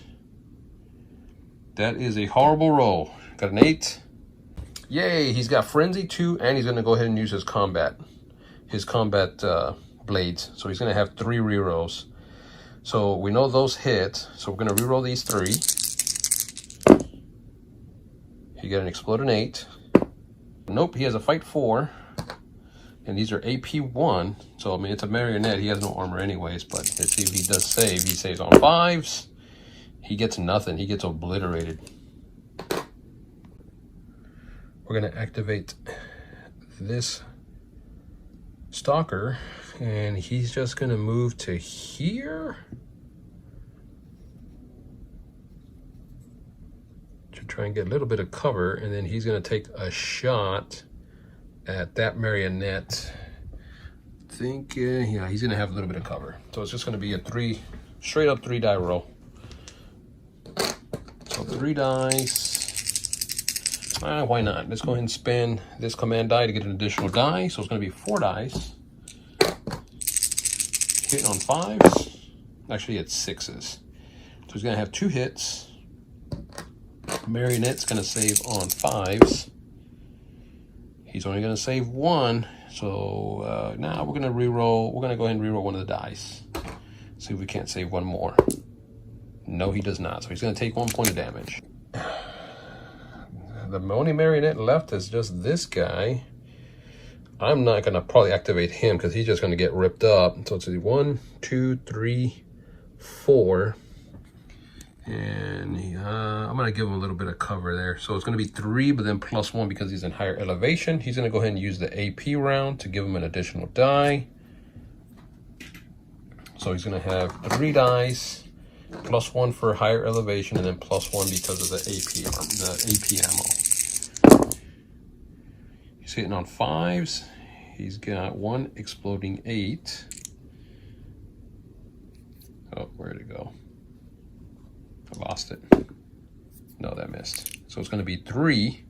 Speaker 1: That is a horrible roll. Got an 8. Yay, he's got Frenzy 2, and he's gonna go ahead and use his combat blades. So he's gonna have 3 rerolls. So we know those hit, so we're gonna reroll these 3. He got an Explode an 8. Nope, he has a Fight 4. And these are AP 1. So I mean it's a marionette, he has no armor anyways, but let's see if he does save. He saves on 5s. He gets nothing, he gets obliterated. We're gonna activate this stalker, and he's just gonna move to here to try and get a little bit of cover, and then he's gonna take a shot at that marionette. I think, yeah, he's gonna have a little bit of cover. So it's just gonna be a straight up 3 die roll. So 3 dice. Why not? Let's go ahead and spin this command die to get an additional die. So it's going to be 4 dice. Hitting on 5s. Actually, it's 6s. So he's going to have 2 hits. Marionette's going to save on 5s. He's only going to save 1. So now we're going to reroll. We're going to go ahead and reroll one of the dice. See if we can't save 1 more. No, he does not. So he's going to take 1 point of damage. The only marionette left is just this guy. I'm not gonna probably activate him because he's just gonna get ripped up. So it's 1, 2, 3, 4. And I'm gonna give him a little bit of cover there. So it's gonna be 3, but then +1 because he's in higher elevation. He's gonna go ahead and use the AP round to give him an additional die. So he's gonna have 3 dice. +1 for higher elevation, and then +1 because of the AP ammo. He's hitting on 5s. He's got 1 exploding 8. Oh, where'd it go? I lost it. No, that missed. So it's going to be 3,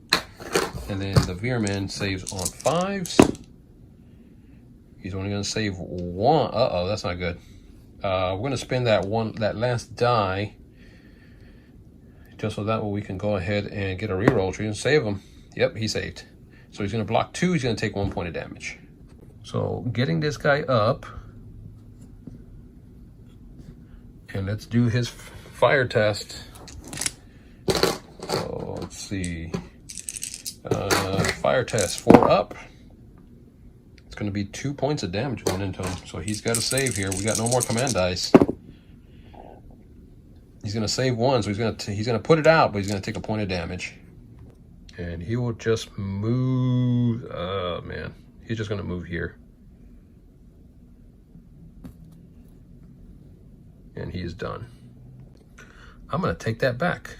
Speaker 1: and then the VeerMyn saves on 5s. He's only going to save 1. Uh-oh, that's not good. We're going to spin that last die, just so that way we can go ahead and get a reroll tree and save him. Yep, he saved. So he's going to block 2. He's going to take 1 point of damage. So getting this guy up, and let's do his fire test. So let's see. Fire test 4 up. It's going to be 2 points of damage going into him. So he's got to save here. We got no more command dice. He's going to save 1, so he's going to put it out, but he's going to take a point of damage. And he will just move. Oh man, he's just going to move here. And he is done. I'm going to take that back.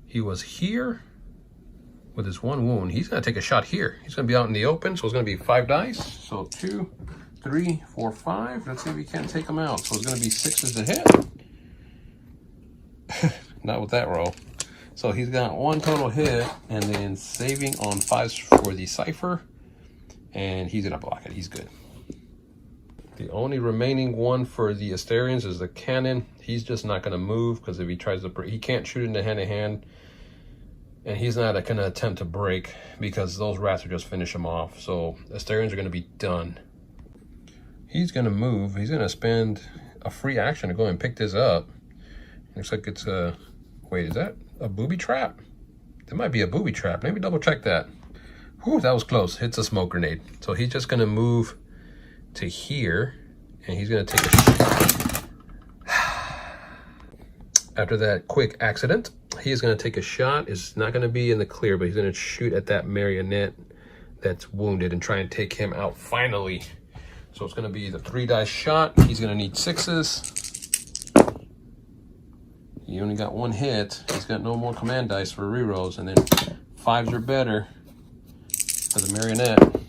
Speaker 1: He was here with his 1 wound. He's going to take a shot here. He's going to be out in the open, so it's going to be 5 dice. So 2, 3, 4, 5. Let's see if we can't take him out. So it's going to be 6s to hit. Not with that roll. So he's got 1 total hit, and then saving on 5s for the Cypher. And he's going to block it. He's good. The only remaining one for the Asterians is the cannon. He's just not going to move because if he tries to break, he can't shoot into hand-to-hand. And he's not going to attempt to break because those rats will just finish him off. So Asterians are going to be done. He's going to move. He's going to spend a free action to go and pick this up. Looks like it's a... Wait, is that a booby trap? That might be a booby trap. Maybe double check that. Whew, that was close. Hits a smoke grenade. So he's just going to move to here, and he's going to take a shot. After that quick accident, he is going to take a shot. It's not going to be in the clear, but he's going to shoot at that marionette that's wounded and try and take him out finally. So it's going to be the 3 dice shot. He's going to need 6s. He only got 1 hit. He's got no more command dice for rerolls, and then 5s are better for the marionette.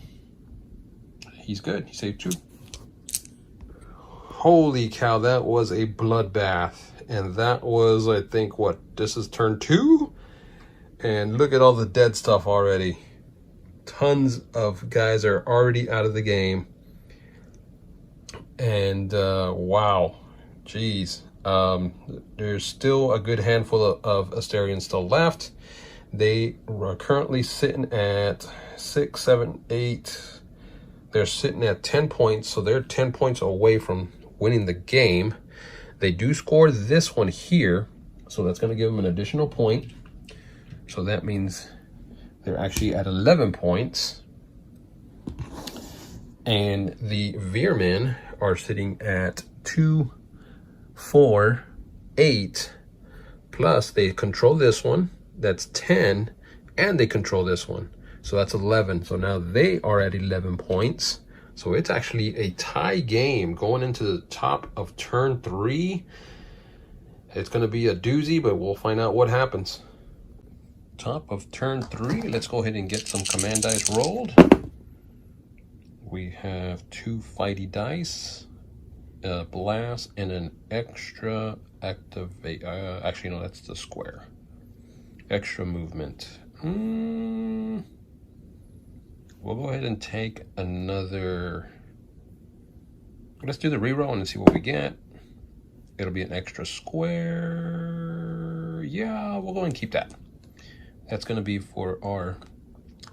Speaker 1: He's good. He saved 2. Holy cow, that was a bloodbath. And that was, I think, what? This is turn 2? And look at all the dead stuff already. Tons of guys are already out of the game. And wow. Jeez. There's still a good handful of Asterians still left. They are currently sitting at 6, 7, 8. They're sitting at 10 points, so they're 10 points away from winning the game. They do score this one here, so that's going to give them an additional point. So that means they're actually at 11 points. And the VeerMyn are sitting at 2, 4, 8, plus they control this one, that's 10, and they control this one, so that's 11. So now they are at 11 points. So it's actually a tie game going into the top of turn 3. It's going to be a doozy, but we'll find out what happens. Top of turn 3, let's go ahead and get some command dice rolled. We have 2 fighty dice, a blast, and an extra activate. Actually, no, that's the square. Extra movement. We'll go ahead and take another. Let's do the reroll and see what we get. It'll be an extra square. Yeah, we'll go and keep that. That's going to be for our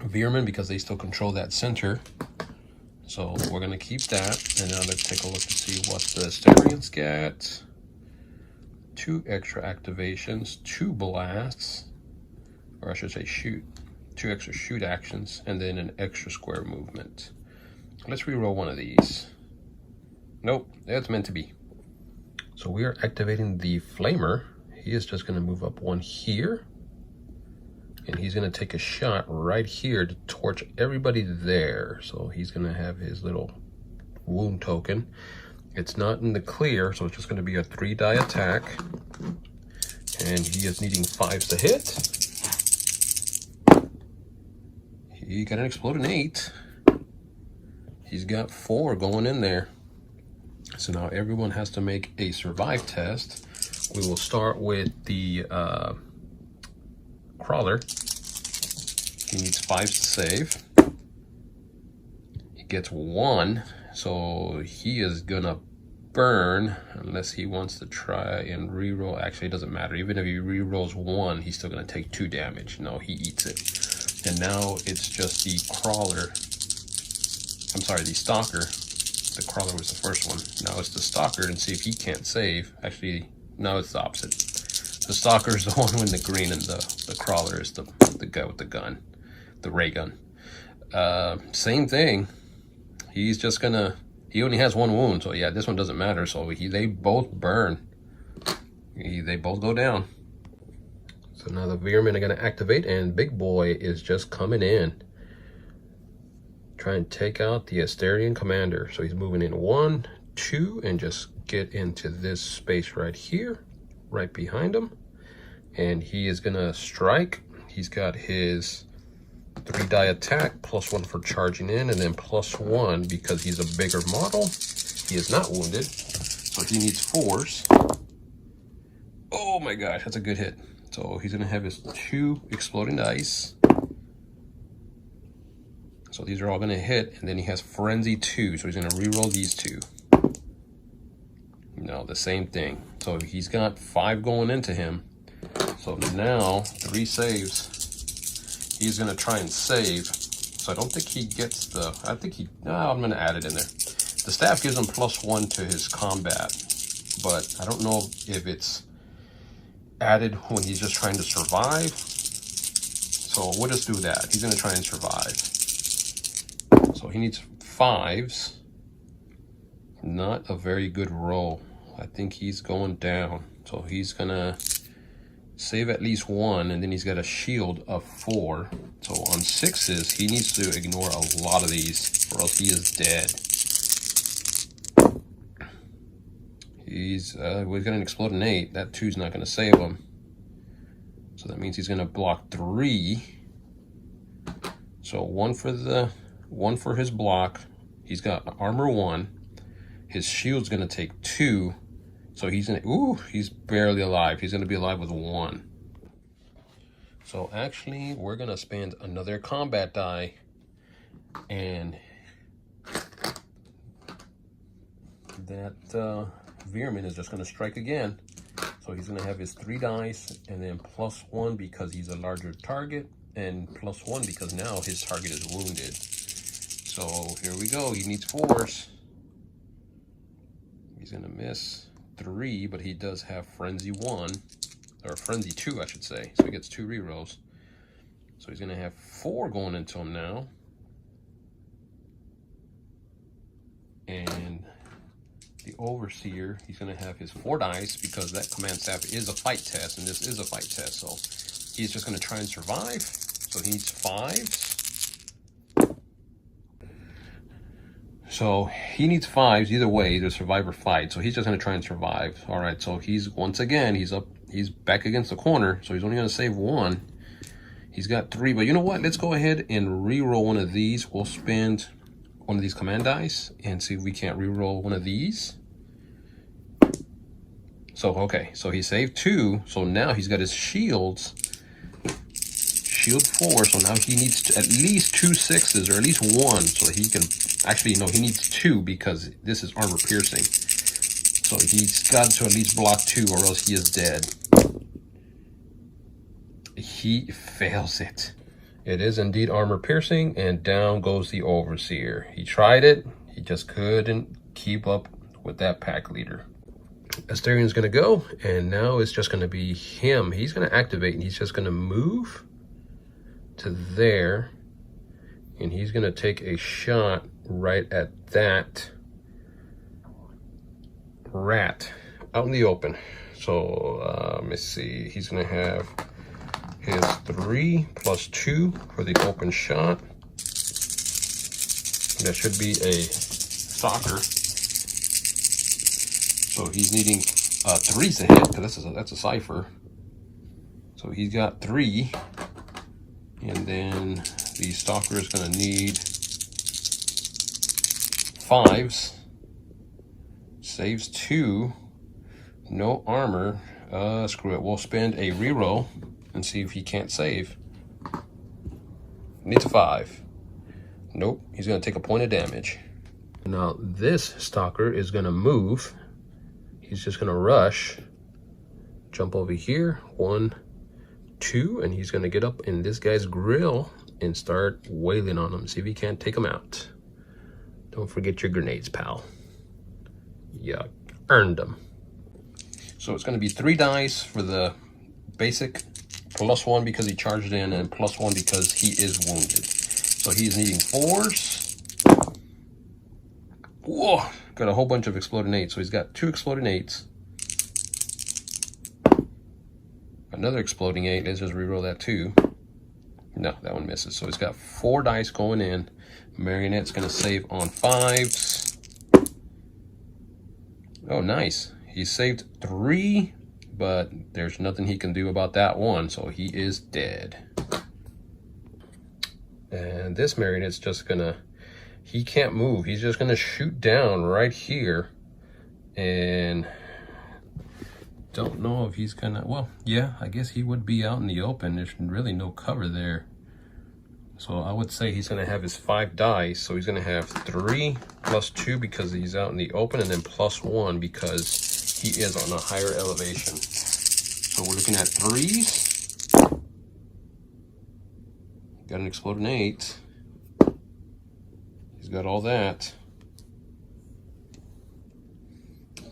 Speaker 1: VeerMyn because they still control that center. So we're going to keep that. And now let's take a look to see what the Asterians get. 2 extra activations, 2 blasts, or I should say shoot. 2 extra shoot actions, and then an extra square movement. Let's reroll one of these. Nope, that's meant to be. So we are activating the Flamer. He is just going to move up 1 here. And he's going to take a shot right here to torch everybody there. So he's going to have his little wound token. It's not in the clear, so it's just going to be a 3-die attack. And he is needing 5s to hit. He got an exploding 8. He's got 4 going in there. So now everyone has to make a survive test. We will start with the crawler. He needs 5s to save. He gets 1, so he is gonna burn unless he wants to try and reroll. Actually, it doesn't matter. Even if he rerolls 1, he's still gonna take 2 damage. No, he eats it. And now it's just the crawler. I'm sorry, the stalker. The crawler was the first one. Now it's the stalker and see if he can't save. Actually, no, it's the opposite. The stalker is the one with the green, and the crawler is the guy with the gun, the ray gun. Same thing. He's just gonna. He only has 1 wound, so yeah, this one doesn't matter. So they both burn. They both go down. So now the VeerMyn are gonna activate, and Big Boy is just coming in. Try and take out the Asterian commander. So he's moving in 1, 2, and just get into this space right here, right behind him. And he is gonna strike. He's got his 3-die attack, +1 for charging in, and then +1 because he's a bigger model. He is not wounded, so he needs 4s. Oh my gosh, that's a good hit. So he's gonna have his 2 exploding dice. So these are all gonna hit, and then he has Frenzy 2, so he's gonna reroll these 2. No, the same thing. So he's got 5 going into him. So now 3 saves. He's gonna try and save. So I don't think he gets the. No, I'm gonna add it in there. The staff gives him +1 to his combat, but I don't know if it's added when he's just trying to survive. So we'll just do that. He's gonna try and survive. So he needs 5s. Not a very good roll. I think he's going down. So he's gonna save at least 1, and then he's got a shield of 4. So on 6s, he needs to ignore a lot of these, or else he is dead. We've got an exploding 8. That 2's not gonna save him. So that means he's gonna block 3. So 1 for his block. He's got armor 1. His shield's gonna take 2. So he's barely alive. He's gonna be alive with 1. So actually, we're gonna spend another combat die, and that VeerMyn is just gonna strike again. So he's gonna have his 3 dice and then +1 because he's a larger target, and +1 because now his target is wounded. So here we go, he needs 4s. He's gonna miss 3, but he does have Frenzy 1, or Frenzy 2, I should say. So he gets 2 rerolls. So he's gonna have 4 going into him now. And the Overseer, he's gonna have his 4 dice because that command staff is a fight test, and this is a fight test. So he's just gonna try and survive. So he needs 5s. So he needs 5s either way, either survive or fight. So he's just gonna try and survive. All right, so he's, once again, he's back against the corner. So he's only gonna save 1. He's got 3, but you know what? Let's go ahead and re-roll one of these. We'll spend one of these command dice and see if we can't re-roll one of these. So, okay, so he saved 2. So now he's got his shields. Shield 4, so now he needs at least 2 6s, or at least 1, so he can, actually, no, he needs 2 because this is armor piercing. So he's got to at least block 2 or else he is dead. He fails it. It is indeed armor piercing, and down goes the Overseer. He tried it, he just couldn't keep up with that pack leader. Asterian's gonna go, and now it's just gonna be him. He's gonna activate, and he's just gonna move to there, and he's gonna take a shot right at that rat out in the open. So let me see, he's gonna have his 3 + 2 for the open shot. That should be a stalker. So he's needing 3s to hit, because that's a cipher. So he's got 3. And then the stalker is going to need 5s. Saves 2. No armor. Screw it. We'll spend a reroll and see if he can't save. Needs a 5. Nope. He's going to take a point of damage. Now this stalker is going to move. He's just going to rush. Jump over here. 1, 2, and he's gonna get up in this guy's grill and start wailing on him. See if he can't take him out. Don't forget your grenades, pal. You earned them. So it's gonna be 3 dice for the basic, +1 because he charged in, and +1 because he is wounded. So he's needing 4s. Whoa, got a whole bunch of exploding 8s. So he's got 2 exploding 8s. Another exploding 8. Let's just reroll that 2. No, that one misses. So he's got 4 dice going in. Marionette's gonna save on 5s. Oh, nice. He saved 3, but there's nothing he can do about that one, so he is dead. And this Marionette's just gonna, he can't move. He's just gonna shoot down right here, and don't know if he's gonna, well, yeah, I guess he would be out in the open. There's really no cover there. So I would say he's gonna have his 5 dice. So he's gonna have 3 + 2 because he's out in the open, and then +1 because he is on a higher elevation. So we're looking at 3s. Got an exploding 8. He's got all that.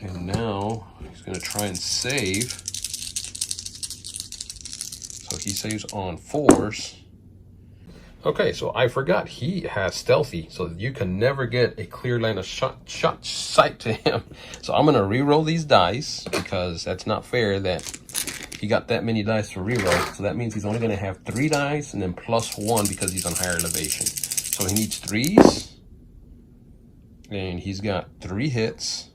Speaker 1: And now he's gonna try and save. So he saves on 4s. Okay, so I forgot he has stealthy, so you can never get a clear line of sight to him. So I'm gonna re-roll these dice because that's not fair that he got that many dice to re-roll. So that means he's only gonna have 3 dice and then +1 because he's on higher elevation. So he needs 3s, and he's got 3 hits.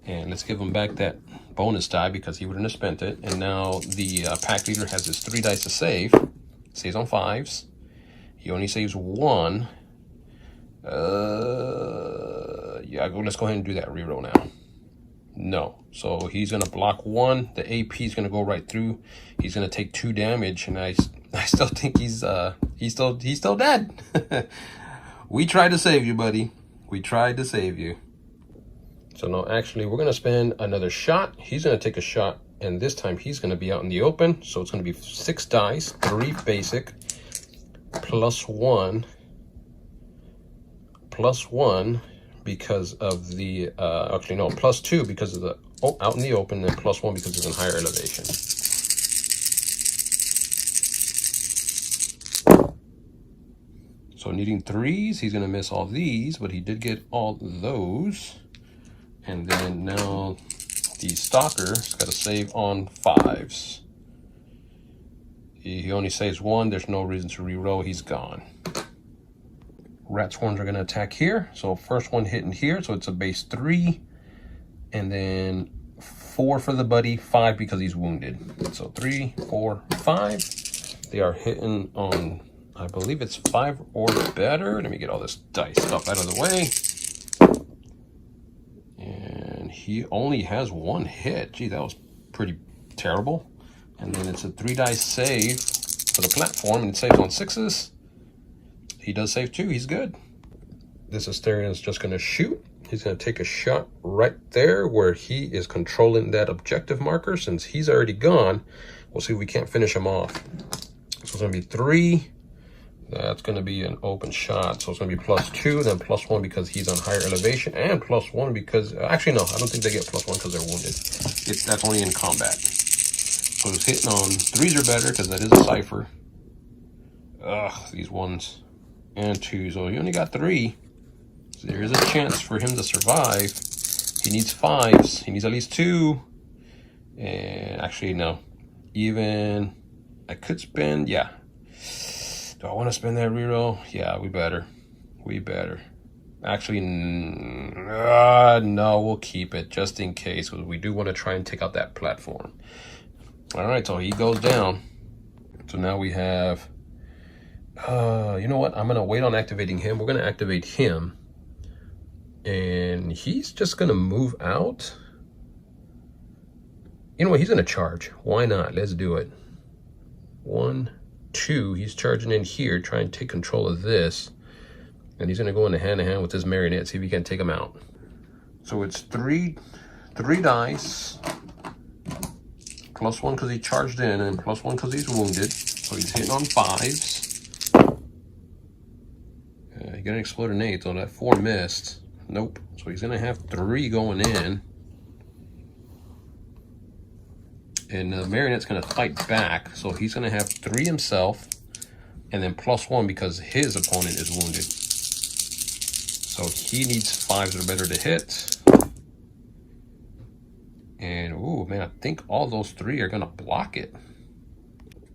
Speaker 1: And let's give him back that bonus die because he wouldn't have spent it. And now the pack leader has his 3 dice to save. Saves on 5s. He only saves 1. Yeah, let's go ahead and do that reroll now. No. So he's going to block 1. The AP is going to go right through. He's going to take 2 damage. And I still think he's still dead. We tried to save you, buddy. We tried to save you. So no, actually, we're gonna spend another shot. He's gonna take a shot, and this time he's gonna be out in the open. So it's gonna be 6 dice, 3 basic, +1, +1 because of the, actually no, +2 because of the, out in the open, and +1 because it's in higher elevation. So needing 3s, he's gonna miss all these, but he did get all those. And then now the stalker's got to save on 5s. He only saves 1. There's no reason to re-roll. He's gone. Rat's horns are going to attack here. So first one hitting here. So it's a base 3. And then 4 for the buddy. 5 because he's wounded. So 3, 4, 5. They are hitting on, I believe it's 5 or better. Let me get all this dice stuff out of the way. He only has 1 hit. Gee, that was pretty terrible. And then it's a 3 dice save for the platform, and it saves on 6s. He does save 2. He's good. This Asterian is just going to shoot. He's going to take a shot right there where he is controlling that objective marker. Since he's already gone, we'll see if we can't finish him off. So it's going to be 3. That's going to be an open shot. So it's going to be +2, then +1 because he's on higher elevation, and +1 because, actually, no, I don't think they get +1 because they're wounded. That's only in combat. So it's hitting on 3s or better because that is a cipher. Ugh, these 1s and 2s. So he only got 3. So there is a chance for him to survive. He needs 5s. He needs at least 2. And actually, no. Even, I could spend, yeah. Do I want to spend that reroll? Yeah, we better. We better. Actually, no, we'll keep it just in case, because we do want to try and take out that platform. All right, so he goes down. So now we have, you know what? I'm going to wait on activating him. We're going to activate him. And he's just going to move out. You know what? He's going to charge. Why not? Let's do it. 1, 2, he's charging in here, trying to take control of this, and he's going to go into hand-to-hand with this marionette, see if he can take him out. So it's 3 dice, +1 because he charged in, and +1 because he's wounded, so he's hitting on 5s. He got an exploding 8, so that 4 missed. Nope, so he's going to have 3 going in. And the marionette's going to fight back, so he's going to have 3 himself, and then +1 because his opponent is wounded. So he needs 5s or better to hit. And, ooh, man, I think all those 3 are going to block it.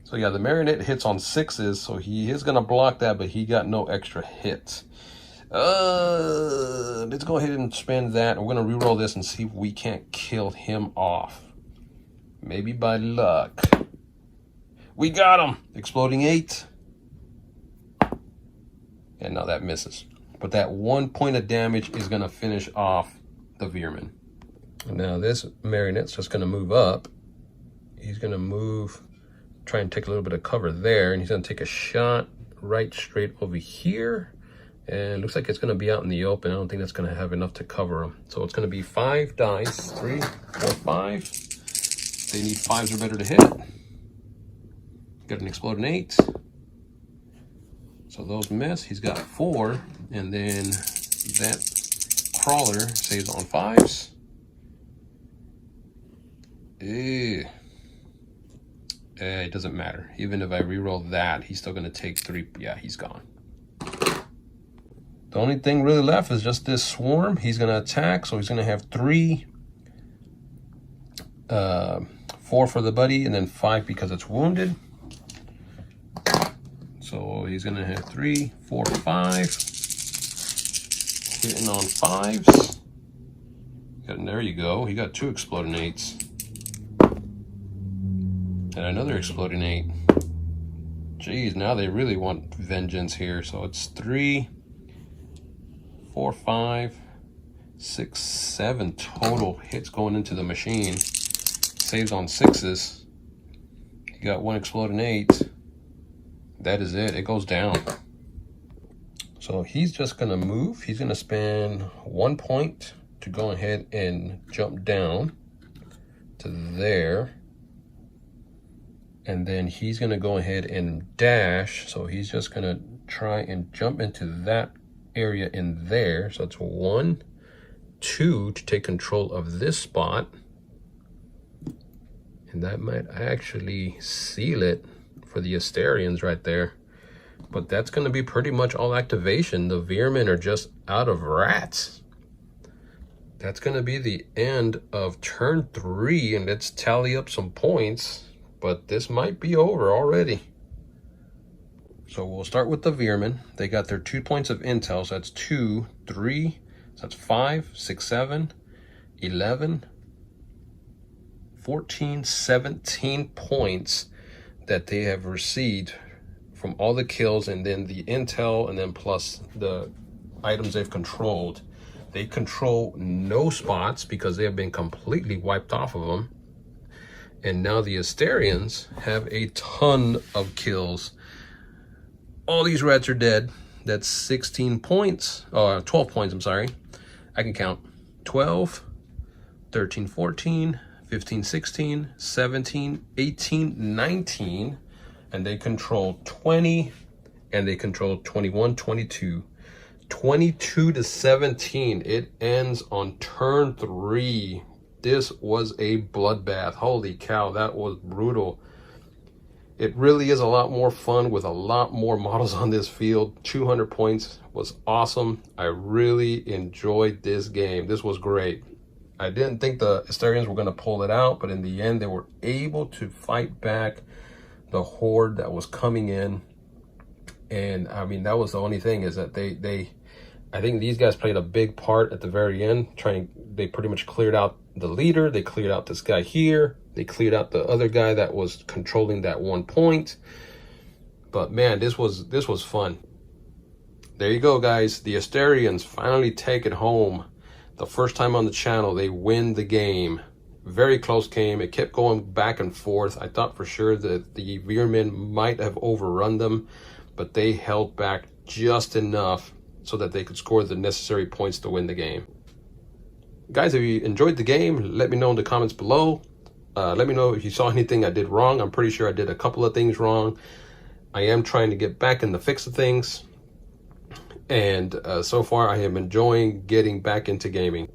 Speaker 1: So, yeah, the marionette hits on 6s, so he is going to block that, but he got no extra hits. Let's go ahead and spend that. We're going to reroll this and see if we can't kill him off. Maybe by luck. We got him! Exploding 8. And now that misses. But that 1 point of damage is going to finish off the VeerMyn. Now this marionette's just going to move up. He's going to move, try and take a little bit of cover there. And he's going to take a shot right straight over here. And it looks like it's going to be out in the open. I don't think that's going to have enough to cover him. So it's going to be 5 dice. 3, 4, 5. They need 5s or better to hit. Got an exploding 8. So those miss. He's got 4. And then that crawler saves on 5s. It doesn't matter. Even if I reroll that, he's still going to take 3. Yeah, he's gone. The only thing really left is just this swarm. He's going to attack, so he's going to have 3. 4 for the buddy, and then 5 because it's wounded. So he's going to have 3, 4, 5. Hitting on 5s. And there you go. He got 2 exploding 8s. And another exploding 8. Jeez, now they really want vengeance here. So it's 3, 4, 5, 6, 7 total hits going into the machine. Saves on 6s. You got 1 exploding 8. That is it. It goes down. So he's just going to move. He's going to spend 1 point to go ahead and jump down to there. And then he's going to go ahead and dash. So he's just going to try and jump into that area in there. So it's 1, 2 to take control of this spot. And that might actually seal it for the Asterians right there. But that's going to be pretty much all activation. The VeerMyn are just out of rats. That's going to be the end of turn 3. And let's tally up some points. But this might be over already. So we'll start with the VeerMyn. They got their 2 points of intel. So that's 2, 3. So that's 5, 6, 7, 11, 14, 17 points that they have received from all the kills, and then the intel, and then plus the items they've controlled. They control no spots because they have been completely wiped off of them. And now the Asterians have a ton of kills. All these rats are dead. That's 16 points, 12 points, I'm sorry. I can count 12, 13, 14, 15, 16, 17, 18, 19, and they control 20, and they control 21, 22. 22 to 17. It ends on turn 3. This was a bloodbath. Holy cow, that was brutal. It really is a lot more fun with a lot more models on this field. 200 points was awesome. I really enjoyed this game. This was great. I didn't think the Asterians were going to pull it out, but in the end, they were able to fight back the horde that was coming in. And I mean, that was the only thing, is that I think these guys played a big part at the very end. They pretty much cleared out the leader. They cleared out this guy here. They cleared out the other guy that was controlling that 1 point. But man, this was fun. There you go, guys. The Asterians finally take it home. The first time on the channel, they win the game. Very close game. It kept going back and forth. I thought for sure that the VeerMyn might have overrun them, but they held back just enough so that they could score the necessary points to win the game. Guys, if you enjoyed the game, let me know in the comments below. Let me know if you saw anything I did wrong. I'm pretty sure I did a couple of things wrong. I am trying to get back in the fix of things. And so far, I am enjoying getting back into gaming.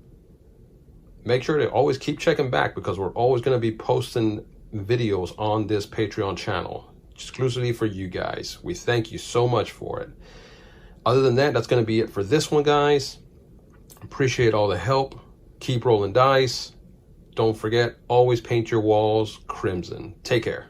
Speaker 1: Make sure to always keep checking back, because we're always going to be posting videos on this Patreon channel exclusively for you guys. We thank you so much for it. Other than that, that's going to be it for this one, guys. Appreciate all the help. Keep rolling dice. Don't forget, always paint your walls crimson. Take care.